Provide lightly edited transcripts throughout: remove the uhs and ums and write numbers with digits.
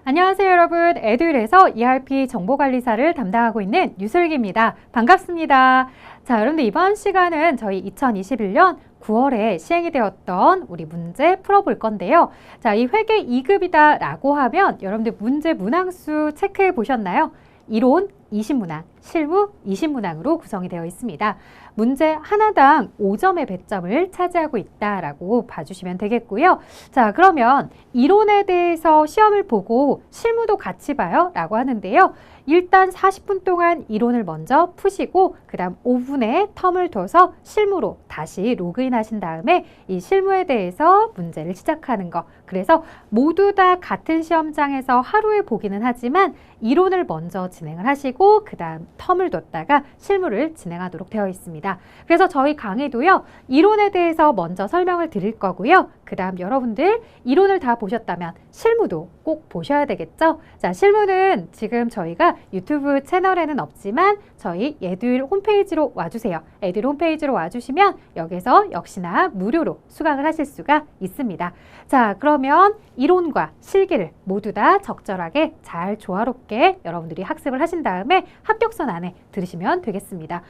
안녕하세요 여러분. 에듀윌에서 ERP 정보관리사를 담당하고 있는 유슬기입니다. 반갑습니다. 자, 여러분들 이번 시간은 저희 2021년 9월에 시행이 되었던 우리 문제 풀어볼 건데요. 자, 이 회계 2급이다 라고 하면 여러분들 문제 문항수 체크해 보셨나요? 이론 20문항, 실무 20문항으로 구성이 되어 있습니다. 문제 하나당 5점의 배점을 차지하고 있다라고 봐주시면 되겠고요. 자, 그러면 이론에 대해서 시험을 보고 실무도 같이 봐요 라고 하는데요. 일단 40분 동안 이론을 먼저 푸시고 그 다음 5분의 텀을 둬서 실무로 다시 로그인 하신 다음에 이 실무에 대해서 문제를 시작하는 거. 그래서 모두 다 같은 시험장에서 하루에 보기는 하지만 이론을 먼저 진행을 하시고 그 다음 텀을 뒀다가 실무를 진행하도록 되어 있습니다. 그래서 저희 강의도요. 이론에 대해서 먼저 설명을 드릴 거고요. 그 다음 여러분들 이론을 다 보셨다면 실무도 꼭 보셔야 되겠죠? 자, 실무는 지금 저희가 유튜브 채널에는 없지만 저희 에듀윌 홈페이지로 와주세요. 에듀윌 홈페이지로 와주시면 여기서 역시나 무료로 수강을 하실 수가 있습니다. 자, 그러면 이론과 실기를 모두 다 적절하게 잘 조화롭게 여러분들이 학습을 하신 다음에 합격선 안에 들으시면 되겠습니다.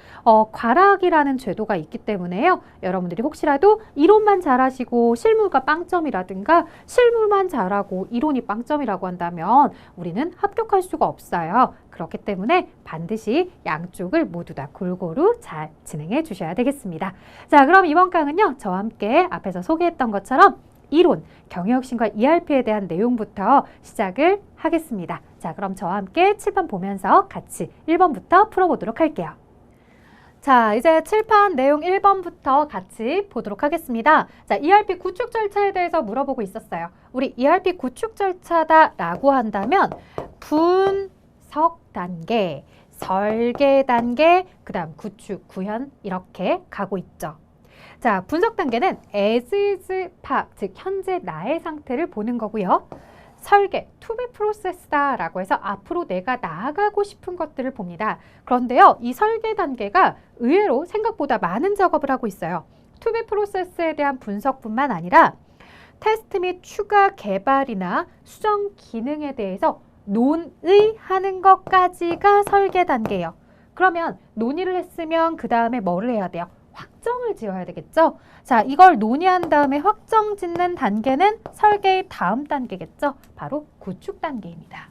과락이라는 제도가 있기 때문에요. 여러분들이 혹시라도 이론만 잘하시고 실무가 빵점이라든가 실무만 잘하고 이론이 빵점이라고 한다면 우리는 합격할 수가 없어요. 그렇기 때문에 반드시 양쪽을 모두 다 골고루 잘 진행해 주셔야 되겠습니다. 자, 그럼 이번 강은요. 저와 함께 앞에서 소개했던 것처럼 이론, 경영혁신과 ERP에 대한 내용부터 시작을 하겠습니다. 자, 그럼 저와 함께 칠판 보면서 같이 1번부터 풀어보도록 할게요. 자, 이제 칠판 내용 1번부터 같이 보도록 하겠습니다. 자, ERP 구축 절차에 대해서 물어보고 있었어요. 우리 ERP 구축 절차다라고 한다면 분석 단계, 설계 단계, 그 다음 구축, 구현 이렇게 가고 있죠. 자, 분석 단계는 as is 파악, 즉 현재 나의 상태를 보는 거고요. 설계, to be process다 라고 해서 앞으로 내가 나아가고 싶은 것들을 봅니다. 그런데요, 이 설계 단계가 의외로 생각보다 많은 작업을 하고 있어요. to be process에 대한 분석뿐만 아니라 테스트 및 추가 개발이나 수정 기능에 대해서 논의하는 것까지가 설계 단계예요. 그러면 논의를 했으면 그 다음에 뭐를 해야 돼요? 확정을 지어야 되겠죠? 자, 이걸 논의한 다음에 확정 짓는 단계는 설계의 다음 단계겠죠? 바로 구축 단계입니다.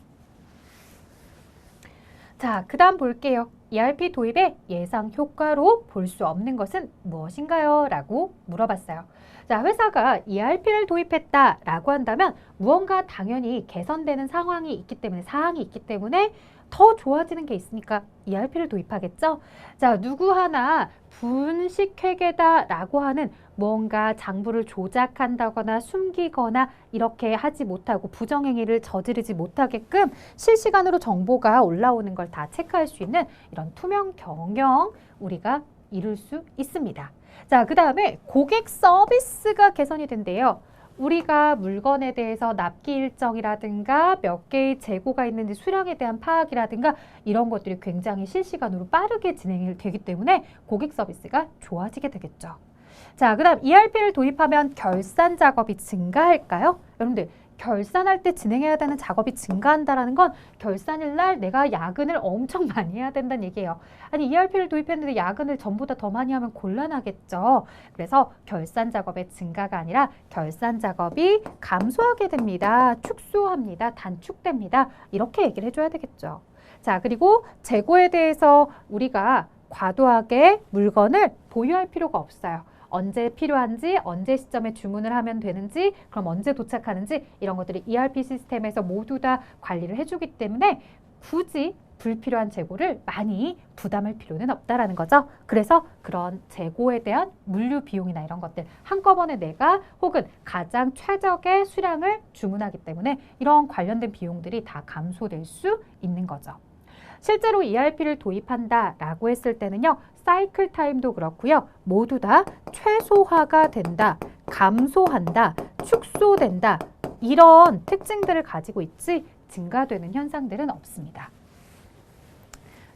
자, 그 다음 볼게요. ERP 도입의 예상 효과로 볼 수 없는 것은 무엇인가요? 라고 물어봤어요. 자, 회사가 ERP를 도입했다 라고 한다면 무언가 당연히 개선되는 상황이 있기 때문에, 사항이 있기 때문에 더 좋아지는 게 있으니까 ERP를 도입하겠죠? 자, 누구 하나 분식회계다 라고 하는 뭔가 장부를 조작한다거나 숨기거나 이렇게 하지 못하고 부정행위를 저지르지 못하게끔 실시간으로 정보가 올라오는 걸 다 체크할 수 있는 이런 투명 경영 우리가 이룰 수 있습니다. 자, 그 다음에 고객 서비스가 개선이 된대요. 우리가 물건에 대해서 납기 일정이라든가 몇 개의 재고가 있는지 수량에 대한 파악이라든가 이런 것들이 굉장히 실시간으로 빠르게 진행이 되기 때문에 고객 서비스가 좋아지게 되겠죠. 자, 그 다음 ERP를 도입하면 결산 작업이 증가할까요? 여러분들 결산할 때 진행해야 되는 작업이 증가한다는 건 결산일 날 내가 야근을 엄청 많이 해야 된다는 얘기예요. 아니, ERP를 도입했는데 야근을 전보다 더 많이 하면 곤란하겠죠. 그래서 결산 작업의 증가가 아니라 결산 작업이 감소하게 됩니다. 축소합니다. 단축됩니다. 이렇게 얘기를 해줘야 되겠죠. 자, 그리고 재고에 대해서 우리가 과도하게 물건을 보유할 필요가 없어요. 언제 필요한지, 언제 시점에 주문을 하면 되는지, 그럼 언제 도착하는지 이런 것들이 ERP 시스템에서 모두 다 관리를 해주기 때문에 굳이 불필요한 재고를 많이 부담할 필요는 없다라는 거죠. 그래서 그런 재고에 대한 물류 비용이나 이런 것들 한꺼번에 내가 혹은 가장 최적의 수량을 주문하기 때문에 이런 관련된 비용들이 다 감소될 수 있는 거죠. 실제로 ERP를 도입한다라고 했을 때는요. 사이클 타임도 그렇고요. 모두 다 최소화가 된다, 감소한다, 축소된다 이런 특징들을 가지고 있지 증가되는 현상들은 없습니다.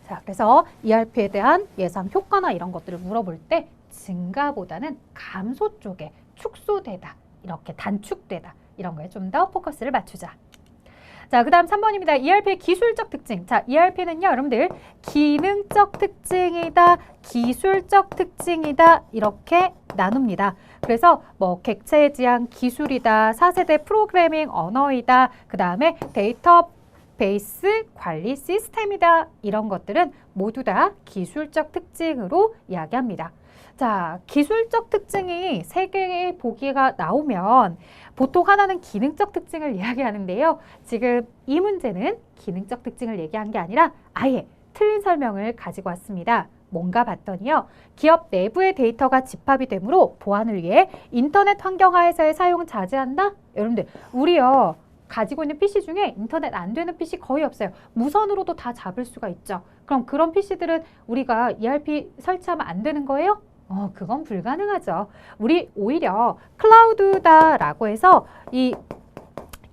자, 그래서 ERP에 대한 예상 효과나 이런 것들을 물어볼 때 증가보다는 감소 쪽에 축소되다, 이렇게 단축되다 이런 거에 좀 더 포커스를 맞추자. 자, 그 다음 3번입니다. ERP의 기술적 특징. 자, ERP는요, 여러분들 기능적 특징이다, 기술적 특징이다 이렇게 나눕니다. 그래서 뭐 객체 지향 기술이다, 4세대 프로그래밍 언어이다, 그 다음에 데이터베이스 관리 시스템이다 이런 것들은 모두 다 기술적 특징으로 이야기합니다. 자, 기술적 특징이 3개의 보기가 나오면 보통 하나는 기능적 특징을 이야기하는데요. 지금 이 문제는 기능적 특징을 얘기한 게 아니라 아예 틀린 설명을 가지고 왔습니다. 뭔가 봤더니요. 기업 내부의 데이터가 집합이 되므로 보안을 위해 인터넷 환경 하에서의 사용은 자제한다? 여러분들, 우리요. 가지고 있는 PC 중에 인터넷 안 되는 PC 거의 없어요. 무선으로도 다 잡을 수가 있죠. 그럼 그런 PC들은 우리가 ERP 설치하면 안 되는 거예요? 그건 불가능하죠. 우리 오히려 클라우드다라고 해서 이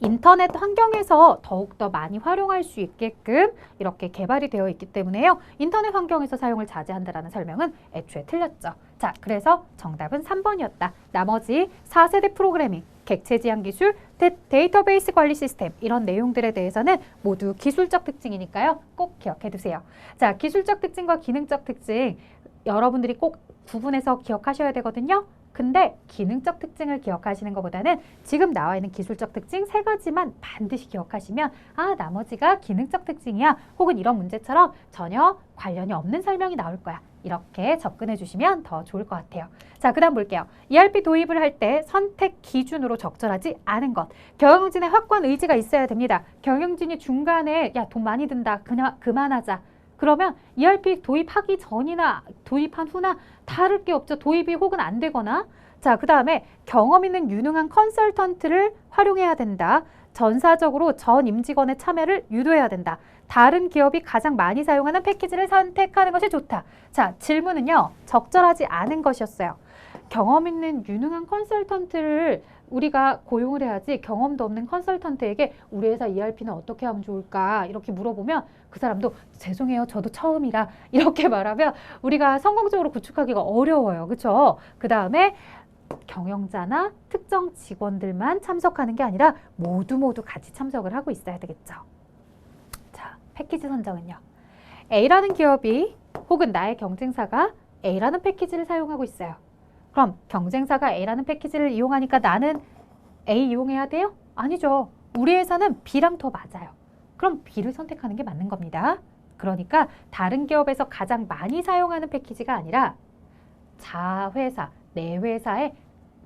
인터넷 환경에서 더욱더 많이 활용할 수 있게끔 이렇게 개발이 되어 있기 때문에요. 인터넷 환경에서 사용을 자제한다라는 설명은 애초에 틀렸죠. 자, 그래서 정답은 3번이었다. 나머지 4세대 프로그래밍, 객체 지향 기술, 데이터베이스 관리 시스템 이런 내용들에 대해서는 모두 기술적 특징이니까요. 꼭 기억해 두세요. 자, 기술적 특징과 기능적 특징 여러분들이 꼭 구분해서 기억하셔야 되거든요. 근데 기능적 특징을 기억하시는 것보다는 지금 나와 있는 기술적 특징 3가지만 반드시 기억하시면 나머지가 기능적 특징이야. 혹은 이런 문제처럼 전혀 관련이 없는 설명이 나올 거야. 이렇게 접근해 주시면 더 좋을 것 같아요. 자, 그 다음 볼게요. ERP 도입을 할 때 선택 기준으로 적절하지 않은 것. 경영진의 확고한 의지가 있어야 됩니다. 경영진이 중간에 야, 돈 많이 든다. 그냥 그만하자. 그러면 ERP 도입하기 전이나 도입한 후나 다를 게 없죠. 도입이 혹은 안 되거나. 자, 그 다음에 경험 있는 유능한 컨설턴트를 활용해야 된다. 전사적으로 전 임직원의 참여를 유도해야 된다. 다른 기업이 가장 많이 사용하는 패키지를 선택하는 것이 좋다. 자, 질문은요. 적절하지 않은 것이었어요. 경험 있는 유능한 컨설턴트를 우리가 고용을 해야지 경험도 없는 컨설턴트에게 우리 회사 ERP는 어떻게 하면 좋을까 이렇게 물어보면 그 사람도 죄송해요. 저도 처음이라 이렇게 말하면 우리가 성공적으로 구축하기가 어려워요. 그렇죠? 그 다음에 경영자나 특정 직원들만 참석하는 게 아니라 모두 같이 참석을 하고 있어야 되겠죠. 자, 패키지 선정은요. A라는 기업이 혹은 나의 경쟁사가 A라는 패키지를 사용하고 있어요. 그럼 경쟁사가 A라는 패키지를 이용하니까 나는 A 이용해야 돼요? 아니죠. 우리 회사는 B랑 더 맞아요. 그럼 B를 선택하는 게 맞는 겁니다. 그러니까 다른 기업에서 가장 많이 사용하는 패키지가 아니라 자회사, 내 회사에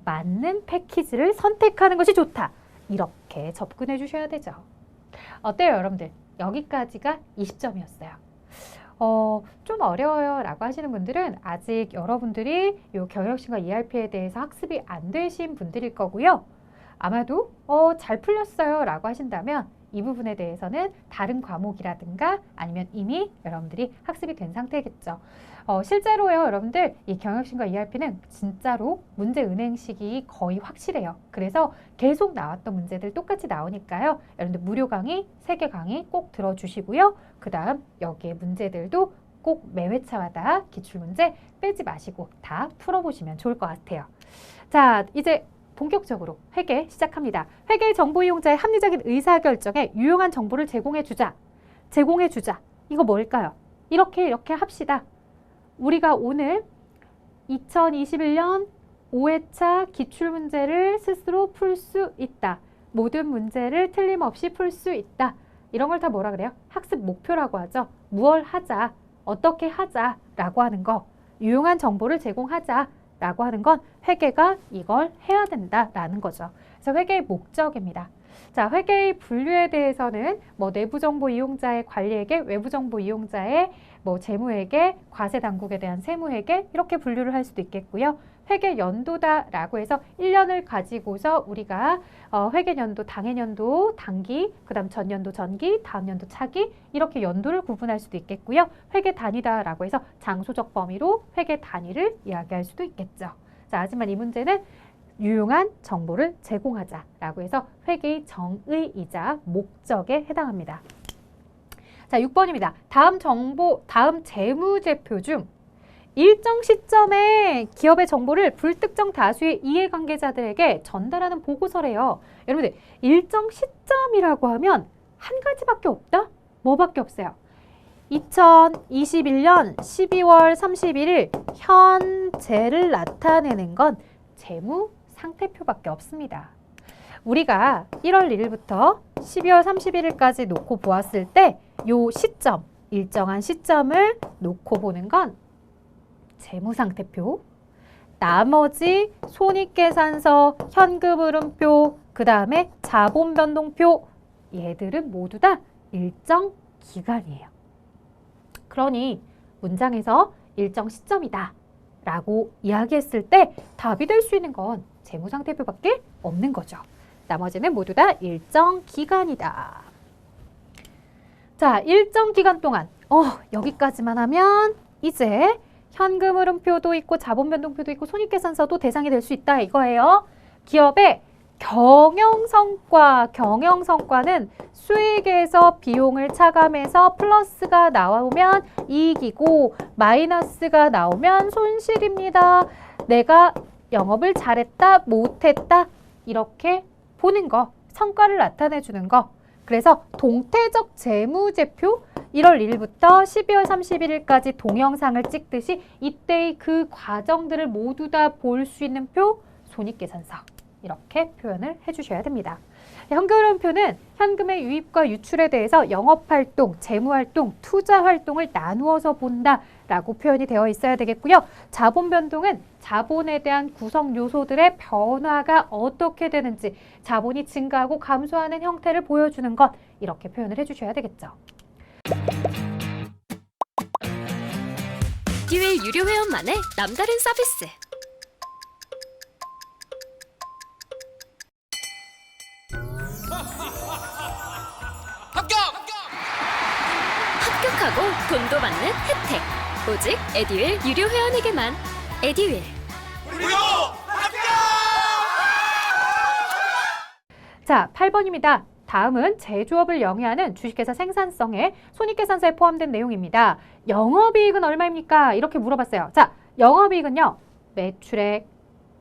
맞는 패키지를 선택하는 것이 좋다. 이렇게 접근해 주셔야 되죠. 어때요, 여러분들? 여기까지가 20점이었어요. 좀 어려워요 라고 하시는 분들은 아직 여러분들이 이 경영신과 ERP에 대해서 학습이 안 되신 분들일 거고요. 아마도 잘 풀렸어요 라고 하신다면 이 부분에 대해서는 다른 과목이라든가 아니면 이미 여러분들이 학습이 된 상태겠죠. 실제로요, 여러분들 이 경영신과 ERP는 진짜로 문제 은행식이 거의 확실해요. 그래서 계속 나왔던 문제들 똑같이 나오니까요. 여러분들 무료 강의, 3개 강의 꼭 들어주시고요. 그 다음 여기에 문제들도 꼭 매회차마다 기출문제 빼지 마시고 다 풀어보시면 좋을 것 같아요. 자, 이제 본격적으로 회계 시작합니다. 회계 정보 이용자의 합리적인 의사결정에 유용한 정보를 제공해주자. 이거 뭘까요? 이렇게 합시다. 우리가 오늘 2021년 5회차 기출문제를 스스로 풀 수 있다. 모든 문제를 틀림없이 풀 수 있다. 이런 걸 다 뭐라 그래요? 학습 목표라고 하죠. 무얼 하자, 어떻게 하자라고 하는 거, 유용한 정보를 제공하자라고 하는 건 회계가 이걸 해야 된다라는 거죠. 그래서 회계의 목적입니다. 자, 회계의 분류에 대해서는 뭐 내부정보 이용자의 관리회계, 외부정보 이용자의 뭐 재무회계, 과세당국에 대한 세무회계 이렇게 분류를 할 수도 있겠고요. 회계 연도다라고 해서 1년을 가지고서 우리가 회계연도, 당해년도, 단기, 그 다음 전년도 전기, 다음 연도 차기 이렇게 연도를 구분할 수도 있겠고요. 회계 단위다라고 해서 장소적 범위로 회계 단위를 이야기할 수도 있겠죠. 자, 하지만 이 문제는 유용한 정보를 제공하자라고 해서 회계의 정의이자 목적에 해당합니다. 자, 6번입니다. 다음 재무제표 중 일정 시점에 기업의 정보를 불특정 다수의 이해관계자들에게 전달하는 보고서래요. 여러분들, 일정 시점이라고 하면 한 가지밖에 없다? 뭐밖에 없어요? 2021년 12월 31일 현재를 나타내는 건 재무 상태표밖에 없습니다. 우리가 1월 1일부터 12월 31일까지 놓고 보았을 때 요 시점, 일정한 시점을 놓고 보는 건 재무 상태표, 나머지 손익계산서, 현금흐름표, 그 다음에 자본변동표, 얘들은 모두 다 일정 기간이에요. 그러니 문장에서 일정 시점이다 라고 이야기했을 때 답이 될 수 있는 건 재무상태표밖에 없는 거죠. 나머지는 모두 다 일정 기간이다. 자, 일정 기간 동안 여기까지만 하면 이제 현금흐름표도 있고 자본변동표도 있고 손익계산서도 대상이 될 수 있다 이거예요. 기업의 경영성과는 수익에서 비용을 차감해서 플러스가 나오면 이익이고 마이너스가 나오면 손실입니다. 내가 영업을 잘했다, 못했다 이렇게 보는 거, 성과를 나타내 주는 거. 그래서 동태적 재무제표 1월 1일부터 12월 31일까지 동영상을 찍듯이 이때의 그 과정들을 모두 다 볼 수 있는 표, 손익계산서. 이렇게 표현을 해주셔야 됩니다. 현금흐름표는 현금의 유입과 유출에 대해서 영업활동, 재무활동, 투자활동을 나누어서 본다라고 표현이 되어 있어야 되겠고요. 자본변동은 자본에 대한 구성 요소들의 변화가 어떻게 되는지, 자본이 증가하고 감소하는 형태를 보여주는 것, 이렇게 표현을 해주셔야 되겠죠. 에듀윌 유료 회원만의 남다른 서비스. 합격하고 돈도 받는 혜택. 오직 에듀윌 유료 회원에게만. 에듀윌. 무료 합격! 자, 8번입니다. 다음은 제조업을 영위하는 주식회사 생산성에 손익계산서에 포함된 내용입니다. 영업이익은 얼마입니까? 이렇게 물어봤어요. 자, 영업이익은요. 매출액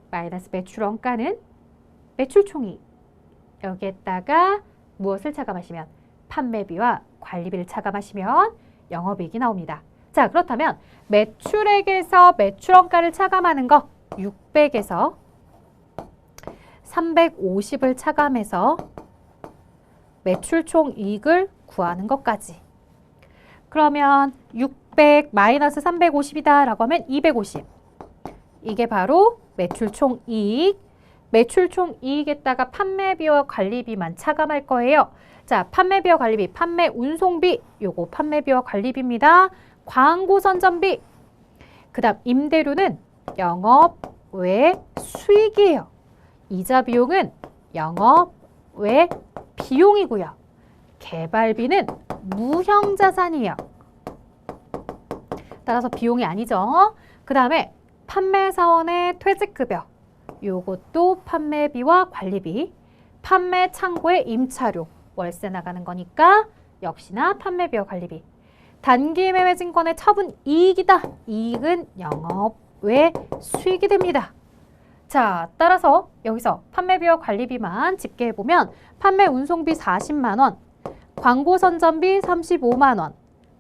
마이너스 매출원가는 매출총이익. 여기에다가 무엇을 차감하시면? 판매비와 관리비를 차감하시면 영업이익이 나옵니다. 자, 그렇다면 매출액에서 매출원가를 차감하는 거 600에서 350을 차감해서 매출총이익을 구하는 것까지. 그러면 600 마이너스 350이다 라고 하면 250. 이게 바로 매출총이익. 매출총이익에다가 판매비와 관리비만 차감할 거예요. 자, 판매비와 관리비, 판매 운송비, 요거 판매비와 관리비입니다. 광고 선전비, 그 다음 임대료는 영업 외 수익이에요. 이자 비용은 영업 외 비용이고요. 개발비는 무형자산이에요. 따라서 비용이 아니죠. 그 다음에 판매사원의 퇴직급여, 요것도 판매비와 관리비, 판매 창고의 임차료, 월세 나가는 거니까 역시나 판매비와 관리비. 단기 매매증권의 처분 이익이다. 이익은 영업 외 수익이 됩니다. 자, 따라서 여기서 판매비와 관리비만 집계해보면 판매 운송비 40만 원, 광고 선전비 35만 원,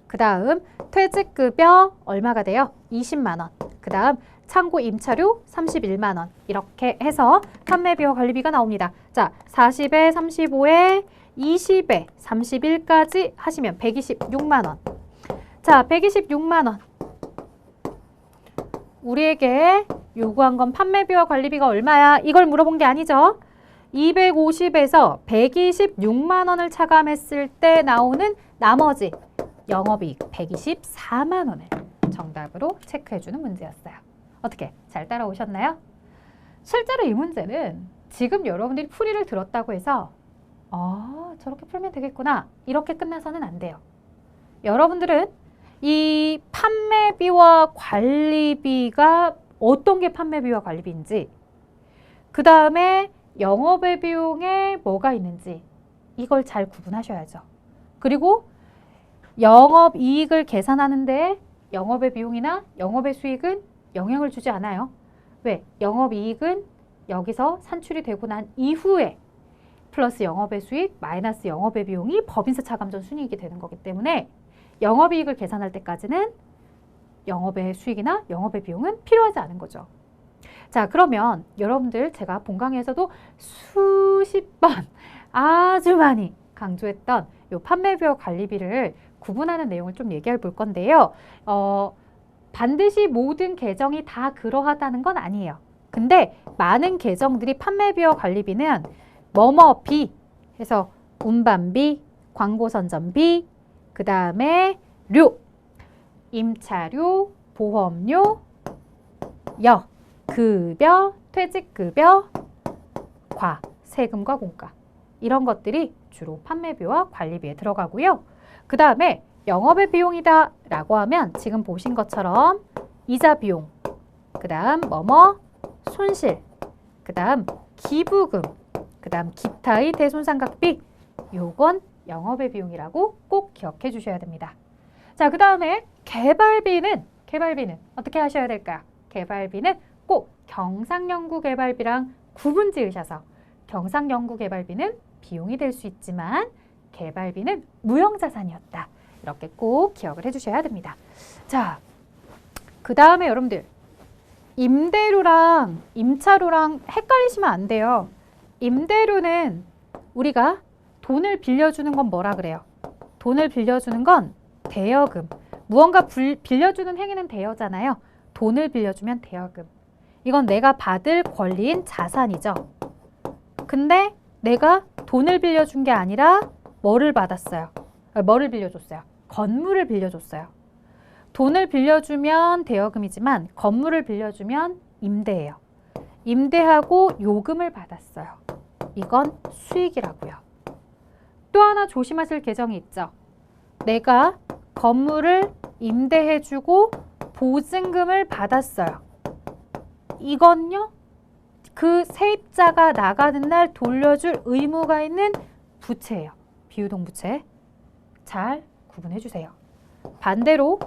그 다음 퇴직급여 얼마가 돼요? 20만 원, 그 다음 창고 임차료 31만 원. 이렇게 해서 판매비와 관리비가 나옵니다. 자, 40에 35에 20에 31까지 하시면 126만 원. 자, 126만 원. 우리에게 요구한 건 판매비와 관리비가 얼마야? 이걸 물어본 게 아니죠. 250에서 126만 원을 차감했을 때 나오는 나머지 영업이익 124만 원을 정답으로 체크해주는 문제였어요. 어떻게 잘 따라오셨나요? 실제로 이 문제는 지금 여러분들이 풀이를 들었다고 해서 저렇게 풀면 되겠구나 이렇게 끝나서는 안 돼요. 여러분들은 이 판매비와 관리비가 어떤 게 판매비와 관리비인지, 그 다음에 영업의 비용에 뭐가 있는지 이걸 잘 구분하셔야죠. 그리고 영업이익을 계산하는데 영업의 비용이나 영업의 수익은 영향을 주지 않아요. 왜? 영업이익은 여기서 산출이 되고 난 이후에 플러스 영업의 수익 마이너스 영업의 비용이 법인세 차감전 순이익이 되는 거기 때문에 영업이익을 계산할 때까지는 영업의 수익이나 영업의 비용은 필요하지 않은 거죠. 자, 그러면 여러분들 제가 본 강의에서도 수십 번 아주 많이 강조했던 이 판매비와 관리비를 구분하는 내용을 좀 얘기해 볼 건데요. 반드시 모든 계정이 다 그러하다는 건 아니에요. 근데 많은 계정들이 판매비와 관리비는 뭐뭐비 해서 운반비, 광고선전비, 그 다음에 료, 임차료, 보험료, 급여, 퇴직급여, 세금과 공가 이런 것들이 주로 판매비와 관리비에 들어가고요. 그 다음에 영업의 비용이다 라고 하면 지금 보신 것처럼 이자 비용, 그 다음 손실, 그 다음 기부금, 그 다음 기타의 대손상각비, 요건 영업의 비용이라고 꼭 기억해 주셔야 됩니다. 자, 그 다음에 개발비는 어떻게 하셔야 될까요? 개발비는 꼭 경상연구개발비랑 구분 지으셔서 경상연구개발비는 비용이 될 수 있지만 개발비는 무형자산이었다. 이렇게 꼭 기억을 해주셔야 됩니다. 자, 그 다음에 여러분들 임대료랑 임차료랑 헷갈리시면 안 돼요. 임대료는 우리가 돈을 빌려주는 건 뭐라 그래요? 돈을 빌려주는 건 대여금. 무언가 빌려주는 행위는 대여잖아요. 돈을 빌려주면 대여금. 이건 내가 받을 권리인 자산이죠. 근데 내가 돈을 빌려준 게 아니라 뭐를 받았어요? 뭐를 빌려줬어요? 건물을 빌려줬어요. 돈을 빌려주면 대여금이지만 건물을 빌려주면 임대예요. 임대하고 요금을 받았어요. 이건 수익이라고요. 또 하나 조심하실 계정이 있죠. 내가 건물을 임대해주고 보증금을 받았어요. 이건요, 그 세입자가 나가는 날 돌려줄 의무가 있는 부채예요. 비유동부채. 잘 구분해 주세요. 반대로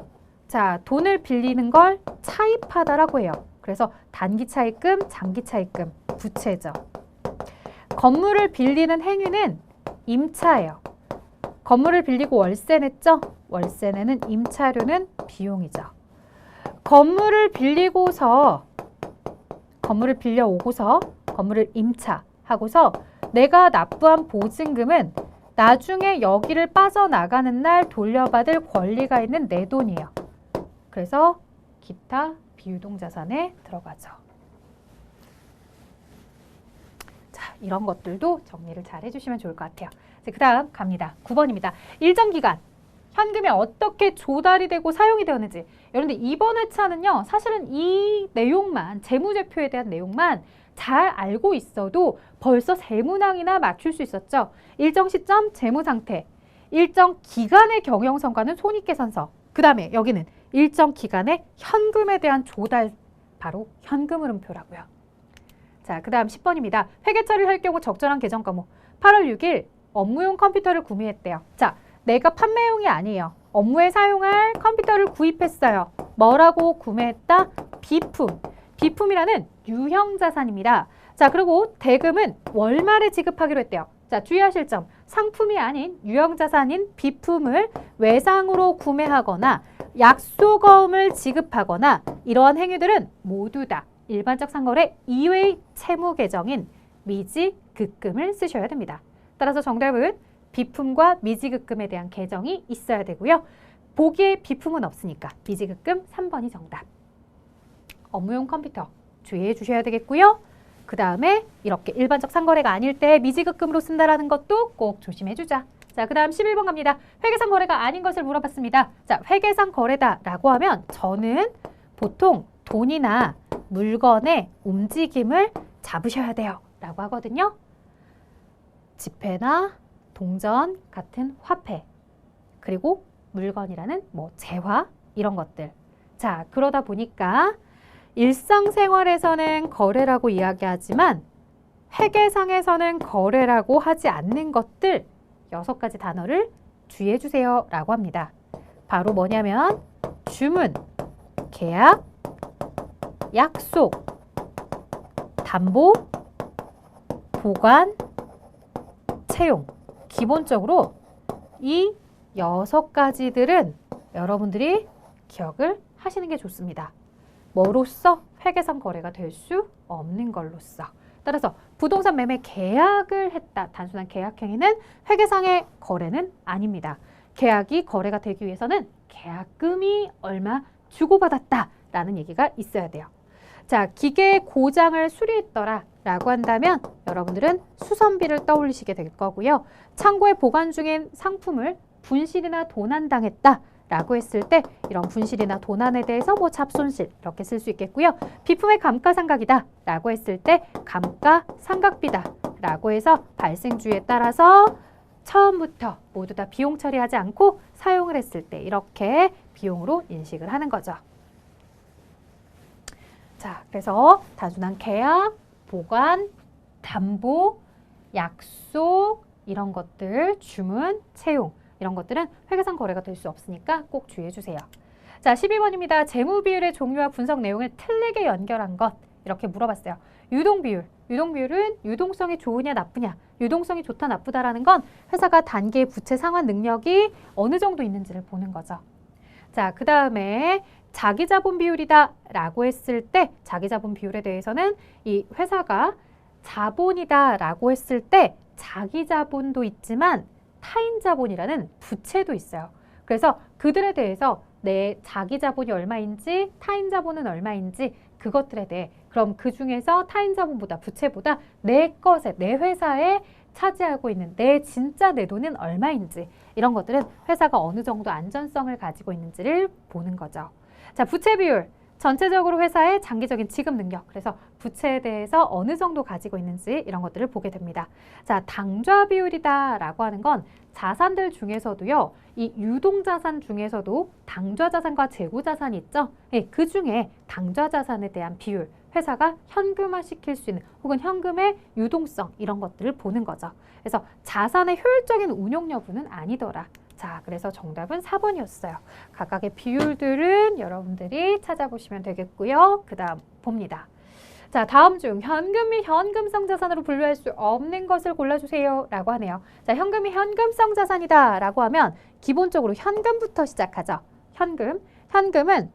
자, 돈을 빌리는 걸 차입하다라고 해요. 그래서 단기 차입금, 장기 차입금, 부채죠. 건물을 빌리는 행위는 임차예요. 건물을 빌리고 월세 냈죠? 월세 내는 임차료는 비용이죠. 건물을 빌려오고서 건물을 임차하고서 내가 납부한 보증금은 나중에 여기를 빠져나가는 날 돌려받을 권리가 있는 내 돈이에요. 그래서 기타 비유동자산에 들어가죠. 자, 이런 것들도 정리를 잘 해주시면 좋을 것 같아요. 그 다음 갑니다. 9번입니다. 일정 기간 현금이 어떻게 조달이 되고 사용이 되었는지. 여러분들 이번 회차는요. 사실은 이 내용만, 재무제표에 대한 내용만 잘 알고 있어도 벌써 세문항이나 맞출 수 있었죠. 일정 시점 재무상태, 일정 기간의 경영성과는 손익계산서, 그 다음에 여기는 일정 기간의 현금에 대한 조달, 바로 현금흐름표라고요. 자, 그 다음 10번입니다. 회계처리를 할 경우 적절한 계정 과목. 8월 6일 업무용 컴퓨터를 구매했대요. 자, 내가 판매용이 아니에요. 업무에 사용할 컴퓨터를 구입했어요. 뭐라고 구매했다? 비품. 비품이라는 유형자산입니다. 자, 그리고 대금은 월말에 지급하기로 했대요. 자, 주의하실 점. 상품이 아닌 유형자산인 비품을 외상으로 구매하거나 약소거금을 지급하거나 이러한 행위들은 모두 다 일반적 상거래 이외의 채무 계정인 미지급금을 쓰셔야 됩니다. 따라서 정답은 비품과 미지급금에 대한 계정이 있어야 되고요. 보기에 비품은 없으니까 미지급금 3번이 정답. 업무용 컴퓨터 주의해 주셔야 되겠고요. 그 다음에 이렇게 일반적 상거래가 아닐 때 미지급금으로 쓴다라는 것도 꼭 조심해 주자. 자, 그 다음 11번 갑니다. 회계상 거래가 아닌 것을 물어봤습니다. 자, 회계상 거래다라고 하면 저는 보통 돈이나 물건의 움직임을 잡으셔야 돼요 라고 하거든요. 지폐나 동전 같은 화폐, 그리고 물건이라는 뭐 재화 이런 것들. 자, 그러다 보니까 일상생활에서는 거래라고 이야기하지만 회계상에서는 거래라고 하지 않는 것들 6가지 단어를 주의해 주세요 라고 합니다. 바로 뭐냐면 주문, 계약, 약속, 담보, 보관, 채용. 기본적으로 이 6가지들은 여러분들이 기억을 하시는 게 좋습니다. 뭐로써? 회계상 거래가 될 수 없는 걸로써. 따라서 부동산 매매 계약을 했다. 단순한 계약 행위는 회계상의 거래는 아닙니다. 계약이 거래가 되기 위해서는 계약금이 얼마 주고받았다 라는 얘기가 있어야 돼요. 자, 기계 고장을 수리했더라 라고 한다면 여러분들은 수선비를 떠올리시게 될 거고요. 창고에 보관 중인 상품을 분실이나 도난당했다 라고 했을 때 이런 분실이나 도난에 대해서 뭐 잡손실 이렇게 쓸 수 있겠고요. 비품의 감가상각이다 라고 했을 때 감가상각비다 라고 해서 발생주에 따라서 처음부터 모두 다 비용 처리하지 않고 사용을 했을 때 이렇게 비용으로 인식을 하는 거죠. 자, 그래서 단순한 계약, 보관, 담보, 약속 이런 것들, 주문, 채용 이런 것들은 회계상 거래가 될 수 없으니까 꼭 주의해 주세요. 자, 12번입니다. 재무 비율의 종류와 분석 내용을 틀리게 연결한 것 이렇게 물어봤어요. 유동 비율. 유동 비율은 유동성이 좋으냐 나쁘냐. 유동성이 좋다 나쁘다라는 건 회사가 단기의 부채 상환 능력이 어느 정도 있는지를 보는 거죠. 자, 그 다음에 자기자본 비율이다 라고 했을 때 자기자본 비율에 대해서는 이 회사가 자본이다 라고 했을 때 자기자본도 있지만 타인자본이라는 부채도 있어요. 그래서 그들에 대해서 내 자기자본이 얼마인지 타인자본은 얼마인지 그것들에 대해 그럼 그 중에서 타인자본보다 부채보다 내 것에 내 회사에 차지하고 있는 내 진짜 내 돈은 얼마인지 이런 것들은 회사가 어느 정도 안전성을 가지고 있는지를 보는 거죠. 자, 부채 비율. 전체적으로 회사의 장기적인 지급 능력, 그래서 부채에 대해서 어느 정도 가지고 있는지 이런 것들을 보게 됩니다. 자, 당좌 비율이다 라고 하는 건 자산들 중에서도요, 이 유동자산 중에서도 당좌자산과 재고자산이 있죠. 네, 그 중에 당좌자산에 대한 비율, 회사가 현금화 시킬 수 있는 혹은 현금의 유동성 이런 것들을 보는 거죠. 그래서 자산의 효율적인 운용 여부는 아니더라. 자, 그래서 정답은 4번이었어요. 각각의 비율들은 여러분들이 찾아보시면 되겠고요. 그 다음 봅니다. 자, 다음 중 현금 및 현금성 자산으로 분류할 수 없는 것을 골라주세요 라고 하네요. 자, 현금이 현금성 자산이다 라고 하면 기본적으로 현금부터 시작하죠. 현금은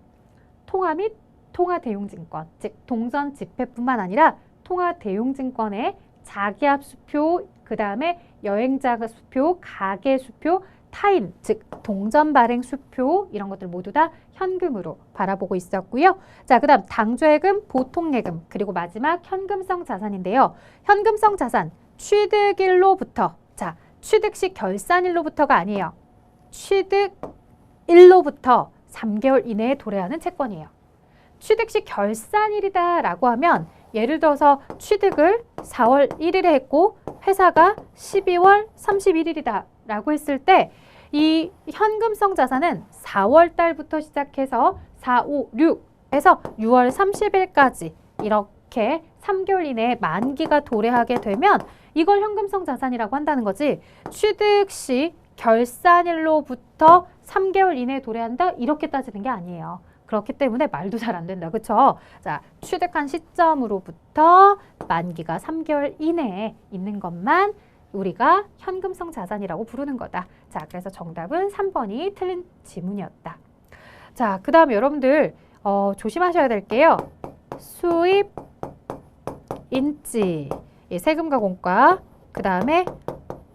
통화 및 통화대용증권, 즉 동전 지폐뿐만 아니라 통화대용증권의 자기압 수표, 그 다음에 여행자 수표, 가계 수표, 타인, 즉 동전 발행 수표 이런 것들 모두 다 현금으로 바라보고 있었고요. 자, 그 다음 당좌예금, 보통예금, 그리고 마지막 현금성 자산인데요. 현금성 자산, 취득일로부터, 자, 취득시 결산일로부터가 아니에요. 취득일로부터 3개월 이내에 도래하는 채권이에요. 취득시 결산일이다 라고 하면 예를 들어서 취득을 4월 1일에 했고 회사가 12월 31일이다 라고 했을 때 이 현금성 자산은 4월 달부터 시작해서 4, 5, 6에서 6월 30일까지 이렇게 3개월 이내에 만기가 도래하게 되면 이걸 현금성 자산이라고 한다는 거지. 취득 시 결산일로부터 3개월 이내에 도래한다 이렇게 따지는 게 아니에요. 그렇기 때문에 말도 잘 안 된다. 그렇죠? 자, 취득한 시점으로부터 만기가 3개월 이내에 있는 것만 우리가 현금성 자산이라고 부르는 거다. 자, 그래서 정답은 3번이 틀린 지문이었다. 자, 그 다음에 여러분들 조심하셔야 될 게요. 수입, 인지, 세금과 공과, 그 다음에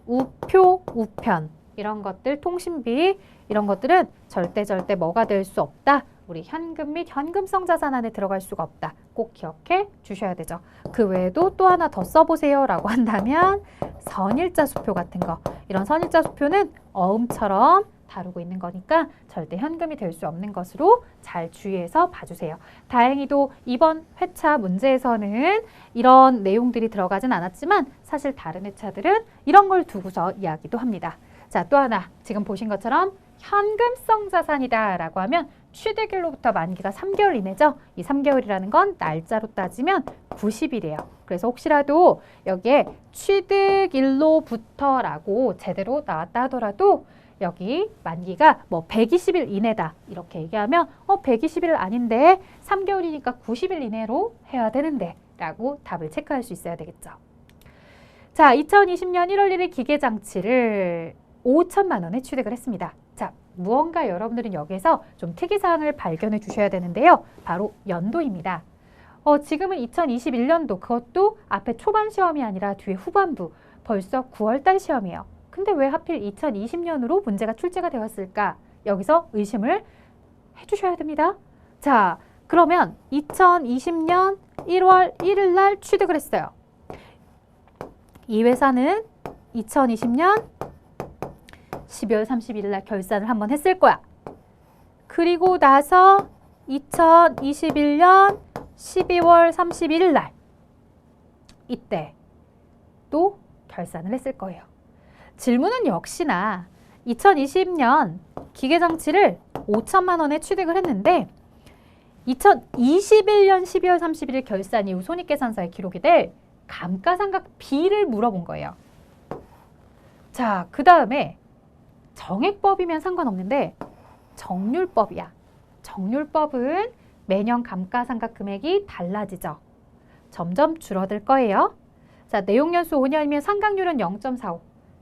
우표, 우편 이런 것들, 통신비 이런 것들은 절대 뭐가 될 수 없다. 우리 현금 및 현금성 자산 안에 들어갈 수가 없다. 꼭 기억해 주셔야 되죠. 그 외에도 또 하나 더 써보세요 라고 한다면 선일자 수표 같은 거, 이런 선일자 수표는 어음처럼 다루고 있는 거니까 절대 현금이 될 수 없는 것으로 잘 주의해서 봐주세요. 다행히도 이번 회차 문제에서는 이런 내용들이 들어가진 않았지만 사실 다른 회차들은 이런 걸 두고서 이야기도 합니다. 자, 또 하나 지금 보신 것처럼 현금성 자산이다 라고 하면 취득일로부터 만기가 3개월 이내죠. 이 3개월이라는 건 날짜로 따지면 90일이에요. 그래서 혹시라도 여기에 취득일로부터 라고 제대로 나왔다 하더라도 여기 만기가 뭐 120일 이내다 이렇게 얘기하면 120일 아닌데 3개월이니까 90일 이내로 해야 되는데 라고 답을 체크할 수 있어야 되겠죠. 자, 2020년 1월 1일 기계장치를 5천만 원에 취득을 했습니다. 자, 무언가 여러분들은 여기에서 좀 특이사항을 발견해 주셔야 되는데요. 바로 연도입니다. 지금은 2021년도, 그것도 앞에 초반 시험이 아니라 뒤에 후반부, 벌써 9월달 시험이에요. 근데 왜 하필 2020년으로 문제가 출제가 되었을까? 여기서 의심을 해주셔야 됩니다. 자, 그러면 2020년 1월 1일 날 취득을 했어요. 이 회사는 2020년 12월 31일 날 결산을 한번 했을 거야. 그리고 나서 2021년 12월 31일 날 이때 또 결산을 했을 거예요. 질문은 역시나 2020년 기계장치를 5천만 원에 취득을 했는데 2021년 12월 31일 결산 이후 손익계산서에 기록이 될 감가상각비를 물어본 거예요. 자, 그 다음에 정액법이면 상관없는데 정률법이야. 정률법은 매년 감가상각 금액이 달라지죠. 점점 줄어들 거예요. 자, 내용연수 5년이면 상각률은 0.45.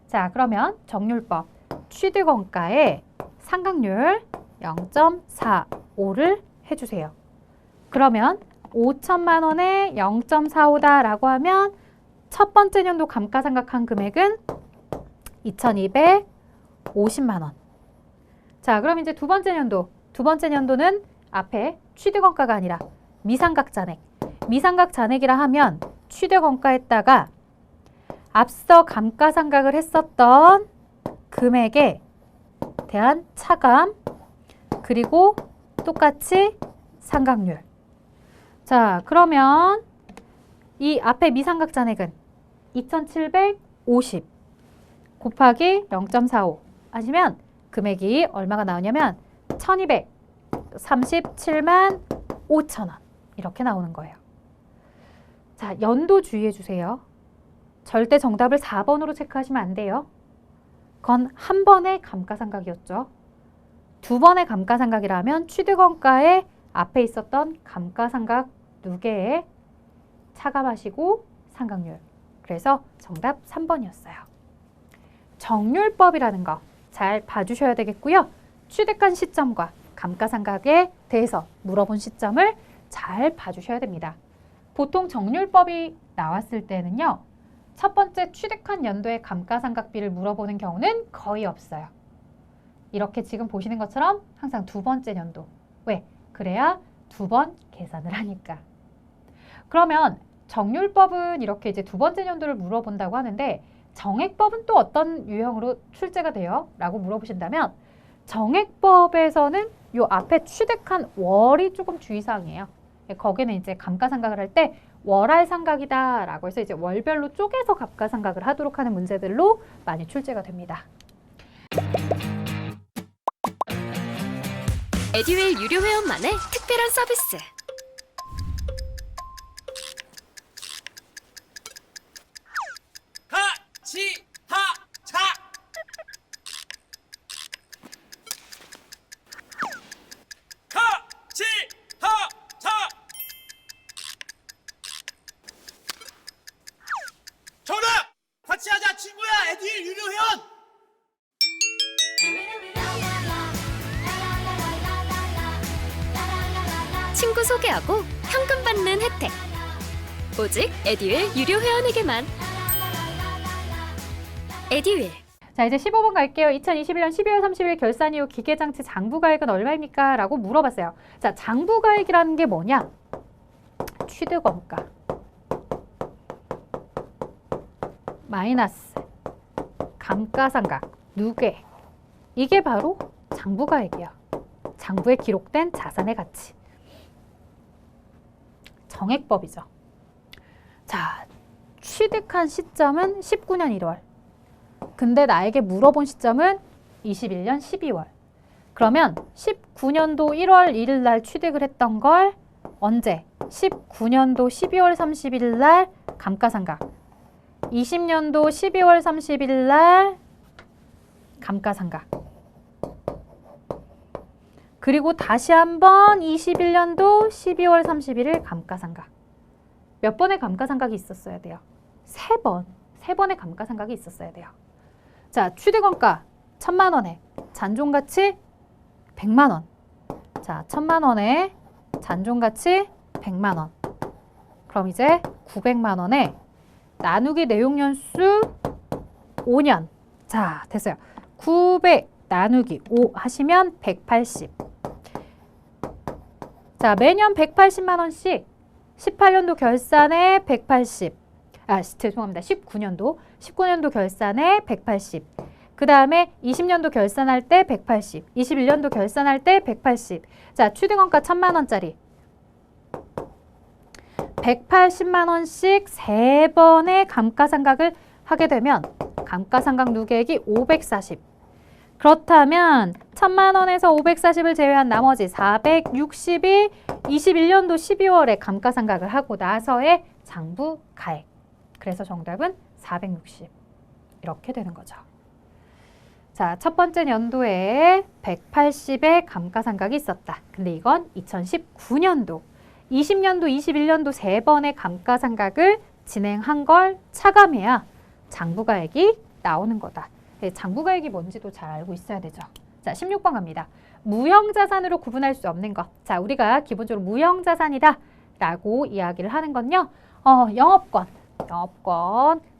자, 그러면 정률법 취득원가에 상각률 0.45를 해주세요. 그러면 5천만 원에 0.45다라고 하면 첫 번째 년도 감가상각한 금액은 2,250만 원. 자, 그럼 이제 두 번째 년도는 앞에 취득원가가 아니라 미상각잔액. 미상각잔액이라 하면 취득원가에다가 앞서 감가상각을 했었던 금액에 대한 차감, 그리고 똑같이 상각률. 자, 그러면 이 앞에 미상각잔액은 2,750 곱하기 0.45 하시면 금액이 얼마가 나오냐면 1,237만 5천 원 이렇게 나오는 거예요. 자, 연도 주의해 주세요. 절대 정답을 4번으로 체크하시면 안 돼요. 그건 한 번의 감가상각이었죠. 두 번의 감가상각이라면 취득원가에 앞에 있었던 감가상각 두 개에 차감하시고 상각률. 그래서 정답 3번이었어요. 정률법이라는 거 잘 봐주셔야 되겠고요. 취득한 시점과 감가상각에 대해서 물어본 시점을 잘 봐주셔야 됩니다. 보통 정률법이 나왔을 때는요. 첫 번째 취득한 연도의 감가상각비를 물어보는 경우는 거의 없어요. 이렇게 지금 보시는 것처럼 항상 두 번째 연도. 왜? 그래야 두 번 계산을 하니까. 그러면 정률법은 이렇게 이제 두 번째 연도를 물어본다고 하는데 정액법은 또 어떤 유형으로 출제가 돼요? 라고 물어보신다면 정액법에서는 요 앞에 취득한 월이 조금 주의사항이에요. 거기는 이제 감가상각을 할 때 월할 상각이다 라고 해서 이제 월별로 쪼개서 감가상각을 하도록 하는 문제들로 많이 출제가 됩니다. 에듀윌 유료 회원만의 특별한 서비스. 하치하차 하치하차 정답! 같이 하자 친구야 에듀윌 유료 회원! 친구 소개하고 현금 받는 혜택. 오직 에듀윌 유료 회원에게만. 에듀윌. 자, 이제 15번 갈게요. 2021년 12월 30일 결산 이후 기계장치 장부가액은 얼마입니까? 라고 물어봤어요. 자, 장부가액이라는 게 뭐냐? 취득원가 마이너스 감가상각 누계. 이게 바로 장부가액이야. 장부에 기록된 자산의 가치. 정액법이죠. 자, 취득한 시점은 19년 1월. 근데 나에게 물어본 시점은 21년 12월. 그러면 19년도 1월 1일 날 취득을 했던 걸 언제? 19년도 12월 31일 날 감가상각. 20년도 12월 31일 날 감가상각. 그리고 다시 한번 21년도 12월 31일 감가상각. 몇 번의 감가상각이 있었어야 돼요? 3번. 세 번의 감가상각이 있었어야 돼요. 자, 취득원가 1,000만 원에 잔존가치 100만 원. 자, 1,000만 원에 잔존가치 100만 원. 그럼 이제 900만 원에 나누기 내용연수 5년. 자, 됐어요. 900 나누기 5 하시면 180. 자, 매년 180만 원씩 18년도 결산에 180. 죄송합니다. 19년도 결산에 180. 그 다음에 20년도 결산할 때 180. 21년도 결산할 때 180. 자, 취득원가 1,000만 원짜리. 180만 원씩 3번의 감가상각을 하게 되면 감가상각 누계액이 540. 그렇다면 1,000만 원에서 540을 제외한 나머지 460이 21년도 12월에 감가상각을 하고 나서의 장부가액. 그래서 정답은 460. 이렇게 되는 거죠. 자, 첫 번째 연도에 180의 감가상각이 있었다. 근데 이건 2019년도, 20년도, 21년도 3번의 감가상각을 진행한 걸 차감해야 장부가액이 나오는 거다. 장부가액이 뭔지도 잘 알고 있어야 되죠. 자, 16번 갑니다. 무형자산으로 구분할 수 없는 것. 자, 우리가 기본적으로 무형자산이다 라고 이야기를 하는 건요. 영업권,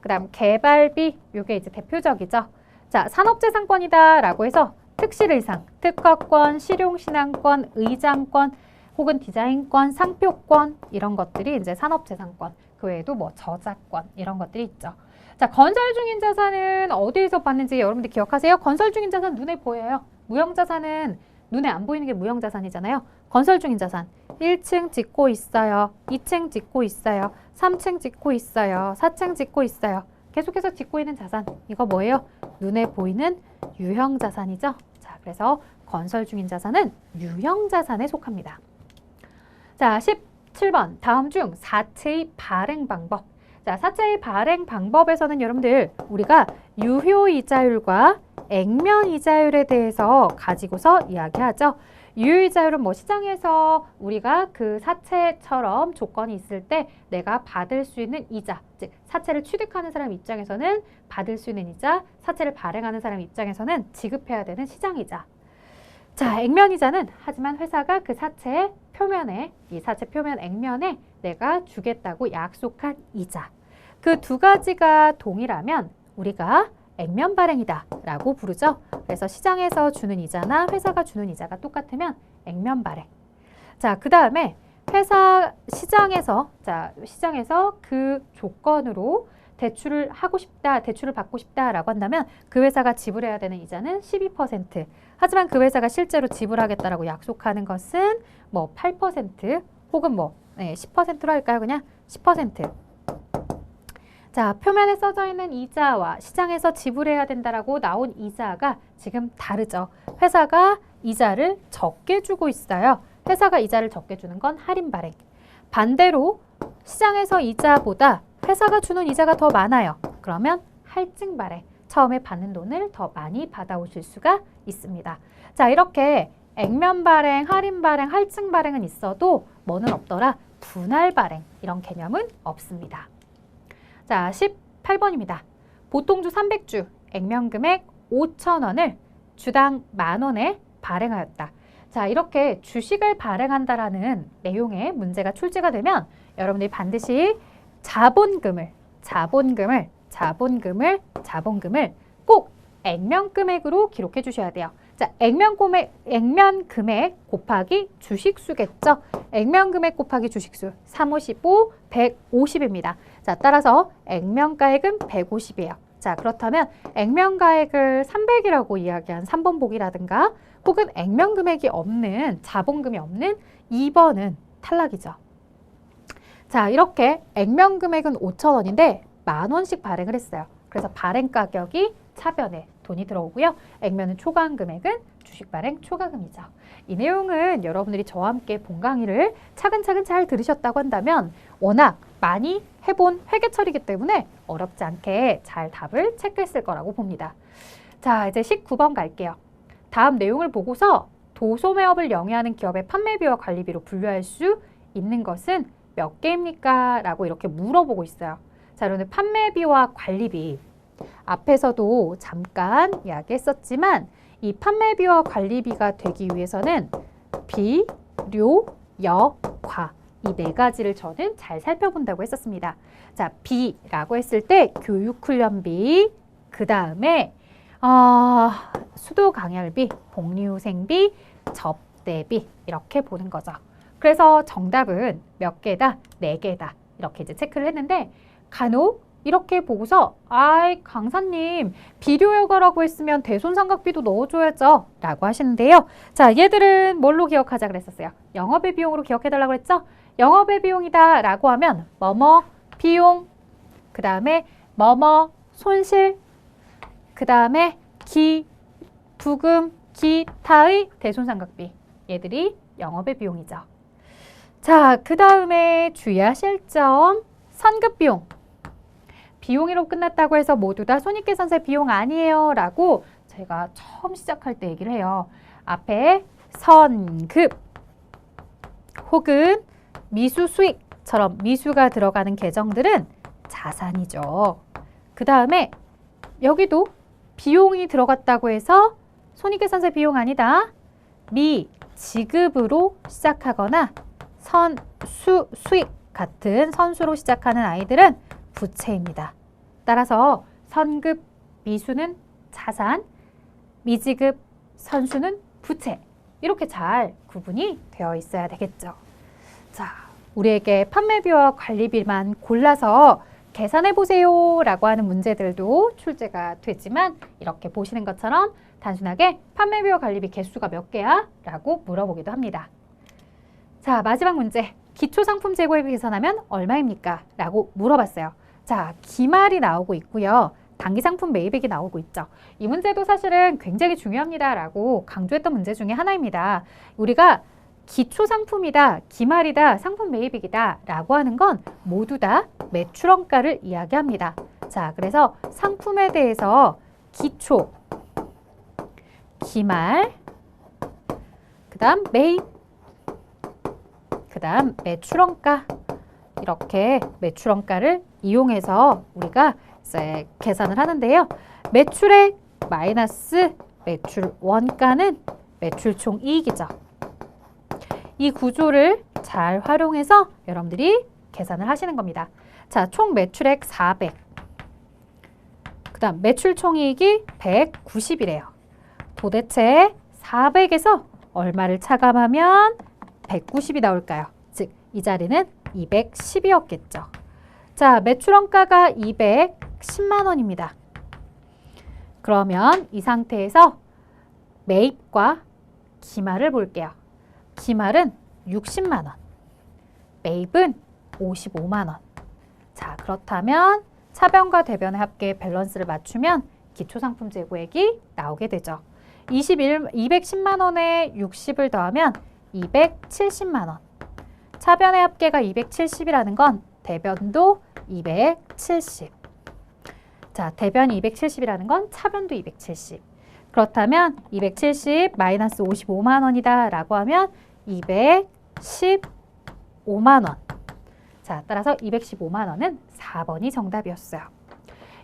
그 다음 개발비, 요게 이제 대표적이죠. 자, 산업재산권이다 라고 해서 특실의상, 특허권, 실용신앙권, 의장권, 혹은 디자인권, 상표권 이런 것들이 이제 산업재산권, 그 외에도 뭐 저작권 이런 것들이 있죠. 자, 건설 중인 자산은 어디에서 받는지 여러분들 기억하세요? 건설 중인 자산 눈에 보여요. 무형자산은 눈에 안 보이는 게 무형자산이잖아요. 건설 중인 자산 1층 짓고 있어요. 2층 짓고 있어요. 3층 짓고 있어요. 4층 짓고 있어요. 계속해서 짓고 있는 자산 이거 뭐예요? 눈에 보이는 유형자산이죠. 자, 그래서 건설 중인 자산은 유형자산에 속합니다. 자, 17번 다음 중 사채의 발행 방법. 자, 사채의 발행 방법에서는 여러분들 우리가 유효이자율과 액면이자율에 대해서 가지고서 이야기하죠. 유효이자율은 뭐 시장에서 우리가 그 사채처럼 조건이 있을 때 내가 받을 수 있는 이자, 즉 사채를 취득하는 사람 입장에서는 받을 수 있는 이자, 사채를 발행하는 사람 입장에서는 지급해야 되는 시장이자. 자, 액면이자는 하지만 회사가 그 사채 표면에, 이 사채 표면 액면에 내가 주겠다고 약속한 이자. 그 두 가지가 동일하면 우리가 액면 발행이다 라고 부르죠. 그래서 시장에서 주는 이자나 회사가 주는 이자가 똑같으면 액면 발행. 자, 그 다음에 시장에서 그 조건으로 대출을 하고 싶다, 대출을 받고 싶다라고 한다면 그 회사가 지불해야 되는 이자는 12%. 하지만 그 회사가 실제로 지불하겠다라고 약속하는 것은 뭐 8% 혹은 뭐 10%로 할까요? 그냥 10%. 자, 표면에 써져 있는 이자와 시장에서 지불해야 된다라고 나온 이자가 지금 다르죠. 회사가 이자를 적게 주고 있어요. 회사가 이자를 적게 주는 건 할인 발행. 반대로 시장에서 이자보다 회사가 주는 이자가 더 많아요. 그러면 할증 발행. 처음에 받는 돈을 더 많이 받아오실 수가 있습니다. 자, 이렇게 액면 발행, 할인 발행, 할증 발행은 있어도 뭐는 없더라? 분할 발행. 이런 개념은 없습니다. 자, 18번입니다. 보통주 300주, 액면 금액 5,000원을 주당 10,000원에 발행하였다. 자, 이렇게 주식을 발행한다라는 내용의 문제가 출제가 되면 여러분들이 반드시 자본금을 꼭 액면 금액으로 기록해 주셔야 돼요. 자, 액면 금액 곱하기 주식수겠죠. 액면 금액 곱하기 주식수 3, 5, 15, 150입니다. 자, 따라서 액면가액은 150이에요. 자, 그렇다면 액면가액을 300이라고 이야기한 3번 보기라든가 혹은 액면 금액이 없는 자본금이 없는 2번은 탈락이죠. 자, 이렇게 액면 금액은 5,000원인데 10,000원씩 발행을 했어요. 그래서 발행 가격이 차변에 돈이 들어오고요. 액면은 초과한 금액은 주식 발행 초과금이죠. 이 내용은 여러분들이 저와 함께 본 강의를 차근차근 잘 들으셨다고 한다면 워낙 많이 해본 회계처리이기 때문에 어렵지 않게 잘 답을 체크했을 거라고 봅니다. 자, 이제 19번 갈게요. 다음 내용을 보고서 도소매업을 영위하는 기업의 판매비와 관리비로 분류할 수 있는 것은 몇 개입니까? 라고 이렇게 물어보고 있어요. 자, 그런데 판매비와 관리비. 앞에서도 잠깐 이야기했었지만 이 판매비와 관리비가 되기 위해서는 비, 료, 여, 과 이 네 가지를 저는 잘 살펴본다고 했었습니다. 자, 비라고 했을 때 교육훈련비, 그 다음에 수도 강열비, 복리후생비, 접대비 이렇게 보는 거죠. 그래서 정답은 몇 개다? 4개다. 이렇게 이제 체크를 했는데 간혹 이렇게 보고서 아이 강사님 비료여가라고 했으면 대손삼각비도 넣어줘야죠 라고 하시는데요. 자, 얘들은 뭘로 기억하자 그랬었어요? 영업의 비용으로 기억해달라고 그랬죠? 영업의 비용이다 라고 하면 뭐뭐 비용, 그 다음에 뭐뭐 손실, 그 다음에 기, 부금, 기타의 대손삼각비. 얘들이 영업의 비용이죠. 자, 그 다음에 주의하실 점 선급비용. 비용으로 끝났다고 해서 모두 다 손익계산서의 비용 아니에요 라고 제가 처음 시작할 때 얘기를 해요. 앞에 선급 혹은 미수 수익처럼 미수가 들어가는 계정들은 자산이죠. 그 다음에 여기도 비용이 들어갔다고 해서 손익계산서의 비용 아니다. 미, 지급으로 시작하거나 선, 수, 수익 같은 선수로 시작하는 아이들은 부채입니다. 따라서 선급, 미수는 자산, 미지급, 선수는 부채. 이렇게 잘 구분이 되어 있어야 되겠죠. 자, 우리에게 판매비와 관리비만 골라서 계산해 보세요 라고 하는 문제들도 출제가 되지만 이렇게 보시는 것처럼 단순하게 판매비와 관리비 개수가 몇 개야? 라고 물어보기도 합니다. 자, 마지막 문제. 기초상품 재고액을 계산하면 얼마입니까? 라고 물어봤어요. 자, 기말이 나오고 있고요. 단기상품 매입액이 나오고 있죠. 이 문제도 사실은 굉장히 중요합니다 라고 강조했던 문제 중에 하나입니다. 우리가 기초상품이다, 기말이다, 상품 매입액이다 라고 하는 건 모두 다 매출원가를 이야기합니다. 자, 그래서 상품에 대해서 기초, 기말, 그 다음 매입, 그 다음 매출원가 이렇게 매출원가를 이용해서 우리가 이제 계산을 하는데요. 매출액 마이너스 매출원가는 매출총이익이죠. 이 구조를 잘 활용해서 여러분들이 계산을 하시는 겁니다. 자, 총 매출액 400. 그 다음 매출총이익이 190이래요. 도대체 400에서 얼마를 차감하면 190이 나올까요? 즉, 이 자리는 210이었겠죠. 자, 매출원가가 210만 원입니다. 그러면 이 상태에서 매입과 기말을 볼게요. 기말은 60만 원, 매입은 55만 원. 자, 그렇다면 차변과 대변의 합계 밸런스를 맞추면 기초상품 재고액이 나오게 되죠. 210만 원에 60을 더하면 270만 원. 차변의 합계가 270이라는 건 대변도 270. 자, 대변이 270이라는 건 차변도 270. 그렇다면 270 마이너스 55만 원이다 라고 하면 215만 원. 자, 따라서 215만 원은 4번이 정답이었어요.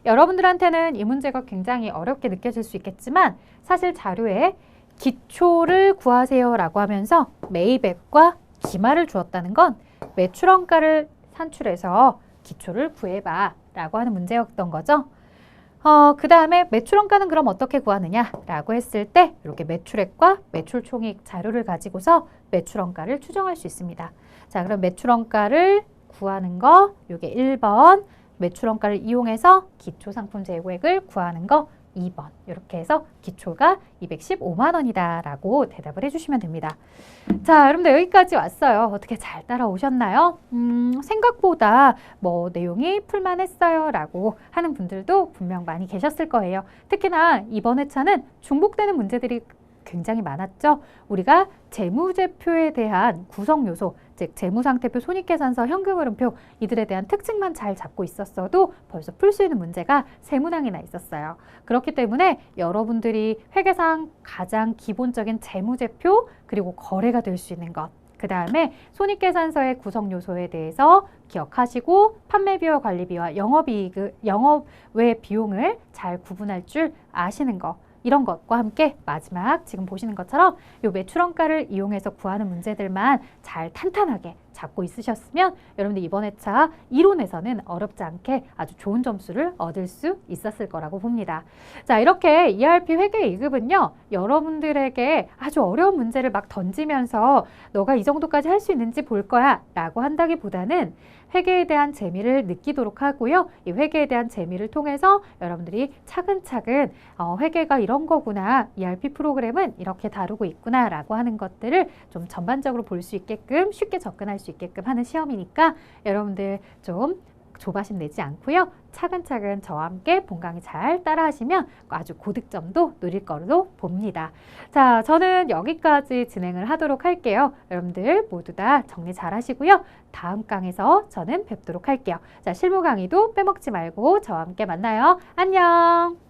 여러분들한테는 이 문제가 굉장히 어렵게 느껴질 수 있겠지만 사실 자료에 기초를 구하세요 라고 하면서 매입액과 기말을 주었다는 건 매출원가를 산출해서 기초를 구해봐 라고 하는 문제였던 거죠. 그 다음에 매출원가는 그럼 어떻게 구하느냐 라고 했을 때 이렇게 매출액과 매출총익 자료를 가지고서 매출원가를 추정할 수 있습니다. 자, 그럼 매출원가를 구하는 거 이게 1번, 매출원가를 이용해서 기초상품 재고액을 구하는 거 2번. 이렇게 해서 기초가 215만 원이다 라고 대답을 해주시면 됩니다. 자, 여러분들 여기까지 왔어요. 어떻게 잘 따라오셨나요? 생각보다 뭐 내용이 풀만했어요 라고 하는 분들도 분명 많이 계셨을 거예요. 특히나 이번 회차는 중복되는 문제들이 굉장히 많았죠. 우리가 재무제표에 대한 구성 요소, 즉 재무상태표, 손익계산서, 현금흐름표 이들에 대한 특징만 잘 잡고 있었어도 벌써 풀 수 있는 문제가 3문항이나 있었어요. 그렇기 때문에 여러분들이 회계상 가장 기본적인 재무제표 그리고 거래가 될 수 있는 것, 그 다음에 손익계산서의 구성 요소에 대해서 기억하시고 판매비와 관리비와 영업외 비용을 잘 구분할 줄 아시는 거. 이런 것과 함께 마지막 지금 보시는 것처럼 이 매출원가를 이용해서 구하는 문제들만 잘 탄탄하게 잡고 있으셨으면 여러분들 이번 회차 이론에서는 어렵지 않게 아주 좋은 점수를 얻을 수 있었을 거라고 봅니다. 자, 이렇게 ERP 회계 2급은요. 여러분들에게 아주 어려운 문제를 막 던지면서 너가 이 정도까지 할 수 있는지 볼 거야 라고 한다기보다는 회계에 대한 재미를 느끼도록 하고요. 이 회계에 대한 재미를 통해서 여러분들이 차근차근 회계가 이런 거구나, ERP 프로그램은 이렇게 다루고 있구나 라고 하는 것들을 좀 전반적으로 볼 수 있게끔 쉽게 접근할 수 있게끔 하는 시험이니까 여러분들 좀 조바심 내지 않고요. 차근차근 저와 함께 본강의 잘 따라하시면 아주 고득점도 누릴 거로 봅니다. 자, 저는 여기까지 진행을 하도록 할게요. 여러분들 모두 다 정리 잘 하시고요. 다음 강에서 저는 뵙도록 할게요. 자, 실무 강의도 빼먹지 말고 저와 함께 만나요. 안녕!